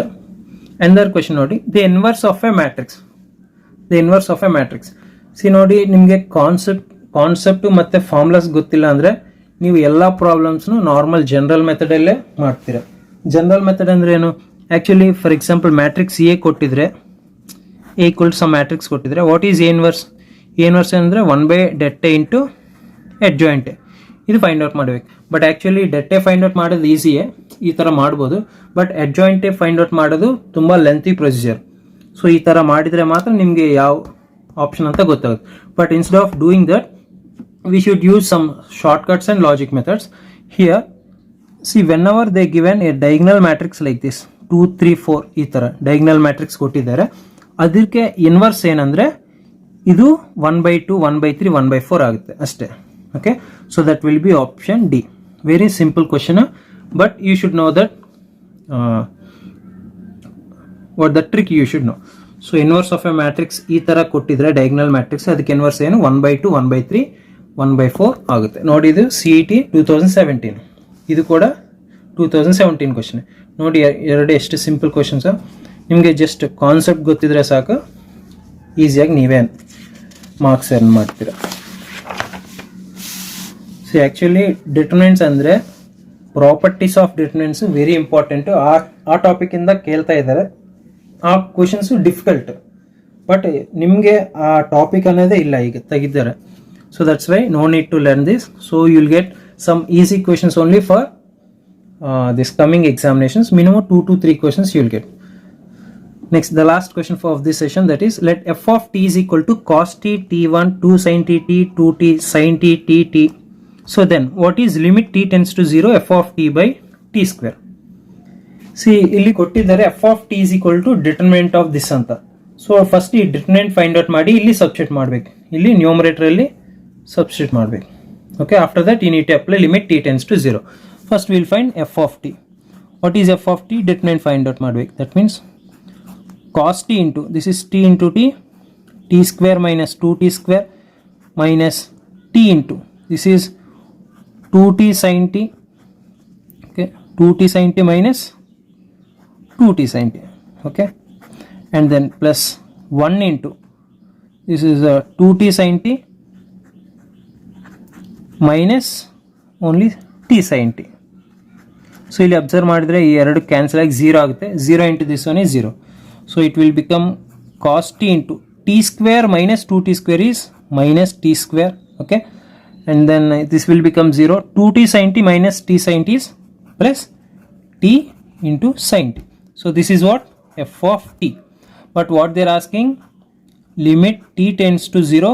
another question ನೋಡಿ, the inverse of a matrix. C ನೋಡಿ, ನಿಮಗೆ ಕಾನ್ಸೆಪ್ಟು ಮತ್ತು ಫಾರ್ಮುಲಾಸ್ ಗೊತ್ತಿಲ್ಲ ಅಂದರೆ ನೀವು ಎಲ್ಲ ಪ್ರಾಬ್ಲಮ್ಸ್ನು ನಾರ್ಮಲ್ ಜನರಲ್ ಮೆಥಡಲ್ಲೇ ಮಾಡ್ತೀರಾ. ಜನರಲ್ ಮೆಥಡ್ ಅಂದರೆ ಏನು? Actually for example matrix A ಕೊಟ್ಟಿದ್ರೆ, A equal to some matrix ಕೊಟ್ಟಿದ್ರೆ, what is A inverse? A inverse ಅಂದರೆ 1/det A into adjoint A. ಇದು ಫೈಂಡ್ ಔಟ್ ಮಾಡಬೇಕು. But actually det A find out ಮಾಡೋದು ಈಸಿಯೇ, ಈ ಥರ ಮಾಡ್ಬೋದು. But adjoint A find out ಮಾಡೋದು ತುಂಬ ಲೆಂತಿ ಪ್ರೊಸೀಜರ್. ಸೊ ಈ ಥರ ಮಾಡಿದರೆ ಮಾತ್ರ ನಿಮಗೆ ಯಾವ ಆಪ್ಷನ್ ಅಂತ ಗೊತ್ತಾಗುತ್ತೆ. But instead of doing that, we should use some shortcuts and logic methods. Here see, whenever they given a diagonal matrix like this 2 3 4 ಈ ಥರ ಡೈಗ್ನಲ್ ಮ್ಯಾಟ್ರಿಕ್ಸ್ ಕೊಟ್ಟಿದ್ದಾರೆ, ಅದಕ್ಕೆ ಇನ್ವರ್ಸ್ ಏನಂದರೆ ಇದು 1/2 1/3 1/4 ಆಗುತ್ತೆ ಅಷ್ಟೇ. Okay, so that will be option D. Very simple question, but you should know that what the trick you should know. So inverse of a matrix ಈ ಥರ ಕೊಟ್ಟಿದ್ರೆ ಡೈಗ್ನಲ್ ಮ್ಯಾಟ್ರಿಕ್ಸ್, ಅದಕ್ಕೆ ಇನ್ವರ್ಸ್ ಏನು? 1/2 1/3 1/4 ಆಗುತ್ತೆ. ನೋಡಿ, ಇದು CET 2017, ಇದು ಕೂಡ 2017 ಕ್ವಶನ್. ನೋಡಿ ಎರಡು ಎಷ್ಟು ಸಿಂಪಲ್ ಕ್ವಶನ್ಸ್. ನಿಮಗೆ ಜಸ್ಟ್ ಕಾನ್ಸೆಪ್ಟ್ ಗೊತ್ತಿದ್ರೆ ಸಾಕು, ಈಸಿಯಾಗಿ ನೀವೇ ಮಾರ್ಕ್ಸ್ ಅರ್ನ್ ಮಾಡ್ತೀರಾ. ಸೊ ಆ್ಯಕ್ಚುಲಿ ಡಿಟರ್ಮಿನೆಂಟ್ಸ್ ಅಂದರೆ properties of determinants very important. ಆ ಟಾಪಿಕಿಂದ ಕೇಳ್ತಾ ಇದ್ದಾರೆ. ಆ ಕ್ವಶನ್ಸು ಡಿಫಿಕಲ್ಟ್, ಬಟ್ ನಿಮಗೆ ಆ ಟಾಪಿಕ್ ಅನ್ನೋದೇ ಇಲ್ಲ, ಈಗ ತೆಗಿದ್ದಾರೆ. So that's why no need to learn this. So you will get some easy questions only for this coming examinations, minimum 2 to 3 questions you will get. Next, the last question of this session, that is, let f of t is equal to cos t t1 2 sin t t 2t sin t t t. So then what is limit t tends to 0 f of t by t square? See, ಇಲ್ಲಿ ಕೊಟ್ಟಿದ್ದಾರೆ f of t is equal to determinant of this ಅಂತ. So first ಈ determinant find out ಮಾಡಿ ಇಲ್ಲಿ substitute ಮಾಡಬೇಕು, ಇಲ್ಲಿ numerator ಅಲ್ಲಿ substitute ಮಾಡಬೇಕು. Okay, after that you need to apply limit t tends to 0. First will find f of t. What is f of t? Determinant find out ಮಾಡಬೇಕು. That means cos t into, this is t into t, t square minus 2t square minus t into, this is 2t sin t, okay, 2t sin t minus 2t sin t, okay, and then plus 1 into, this is 2t sin t minus only t sin t. So ಇಲ್ಲಿ observe ಮಾಡಿದ್ರೆ ಈ ಎರಡು cancel ಆಗಿ 0 ಆಗುತ್ತೆ. 0 into this one is 0. So it will become cos t into t square minus 2t square is minus t square, okay, and then this will become 0. 2t sin t minus t sin t is plus t into sin t. So this is what? F of t. But what they are asking, limit t tends to 0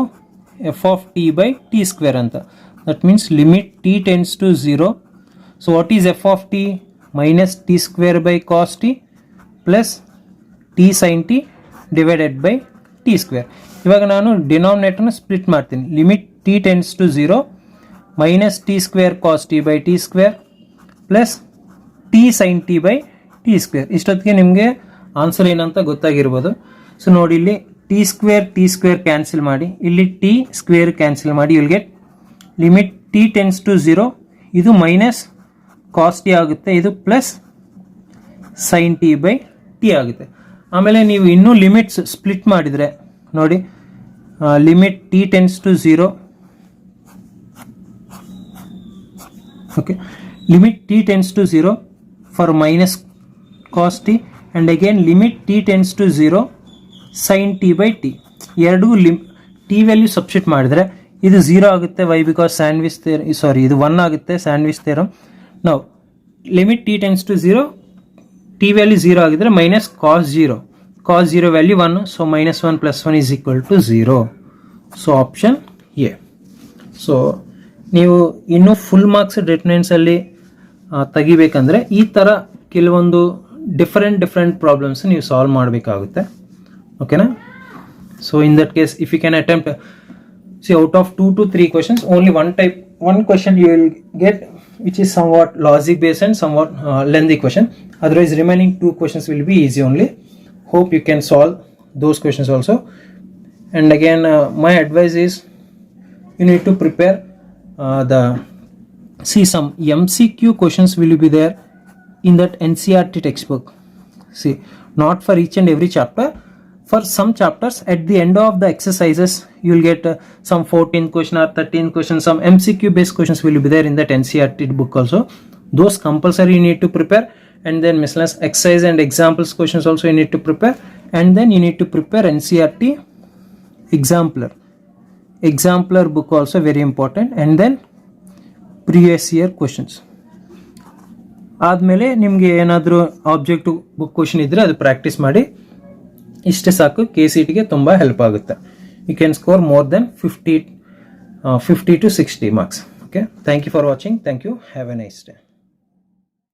f of t by t square anta. That means limit t tends to 0. So what is f of t? Minus t square by cos t plus t sin t divided by t square. ಇವಾಗ ನಾನು ಡಿನಾಮಿನೇಟರ್ನ split ಮಾಡ್ತೀನಿ. Limit t tends to 0 minus t square cos t by t square plus t sin t by t square. ಇಷ್ಟೊತ್ತಿಗೆ ನಿಮಗೆ answer ಏನಂತ ಗೊತ್ತಾಗಿರ್ಬೋದು. So ನೋಡಿ, ಇಲ್ಲಿ t square cancel ಮಾಡಿ, ಇಲ್ಲಿ t ಸ್ಕ್ವೇರ್ ಕ್ಯಾನ್ಸಲ್ ಮಾಡಿ, will get limit t tends to 0, ಇದು minus cos T ಆಗುತ್ತೆ, ಇದು plus sine T by T ಆಗುತ್ತೆ. ಆಮೇಲೆ ನೀವು ಇನ್ನೂ ಲಿಮಿಟ್ಸ್ ಸ್ಪ್ಲಿಟ್ ಮಾಡಿದರೆ ನೋಡಿ, limit t tends to 0, okay, limit t tends to 0 for minus cos t, and again limit t tends to 0 sin t by t. ಎರಡು t value substitute ಮಾಡಿದರೆ ಇದು 0 ಆಗುತ್ತೆ. Why? Because sandwich theorem, sorry, ಇದು 1 ಆಗುತ್ತೆ, sandwich theorem. ನಾವು limit t tends to 0, t value 0 ಆಗಿದ್ರೆ minus cos 0 value 1, so minus 1 plus 1 is equal to 0. So option A. So ನೀವು ಇನ್ನೂ ಫುಲ್ ಮಾರ್ಕ್ಸ್ ಡಿಟರ್ಮಿನೆಂಟ್ಸಲ್ಲಿ ತೆಗಿಬೇಕಂದ್ರೆ ಈ ಥರ ಕೆಲವೊಂದು ಡಿಫರೆಂಟ್ ಪ್ರಾಬ್ಲಮ್ಸ್ ನೀವು ಸಾಲ್ವ್ ಮಾಡಬೇಕಾಗುತ್ತೆ. ಓಕೆನಾ? So in that case if you can attempt, see out of 2 to 3 questions, only one question you will get which is somewhat logic based and somewhat lengthy question. Otherwise remaining 2 questions will be easy only. Hope you can solve those questions also. And again, my advice is you need to prepare some MCQ questions will be there in that NCERT textbook. See, not for each and every chapter. For some chapters, at the end of the exercises, you will get some 14 question or 13 questions. Some MCQ based questions will be there in that NCERT book also. Those compulsory you need to prepare. And then miscellaneous exercise and examples questions also you need to prepare. And then you need to prepare NCERT exemplar book also, very important. And then previous year questions. ಆದಮೇಲೆ ನಿಮಗೆ ಏನಾದರೂ objective book question ಇದ್ದರೆ ಅದು practice ಮಾಡಿ. ಇಷ್ಟೇ ಸಾಕು, KCET ಗೆ ತುಂಬ ಹೆಲ್ಪ್ ಆಗುತ್ತೆ. You can score more than 50 to 60 marks. Okay, thank you for watching. Thank you. Have a nice day.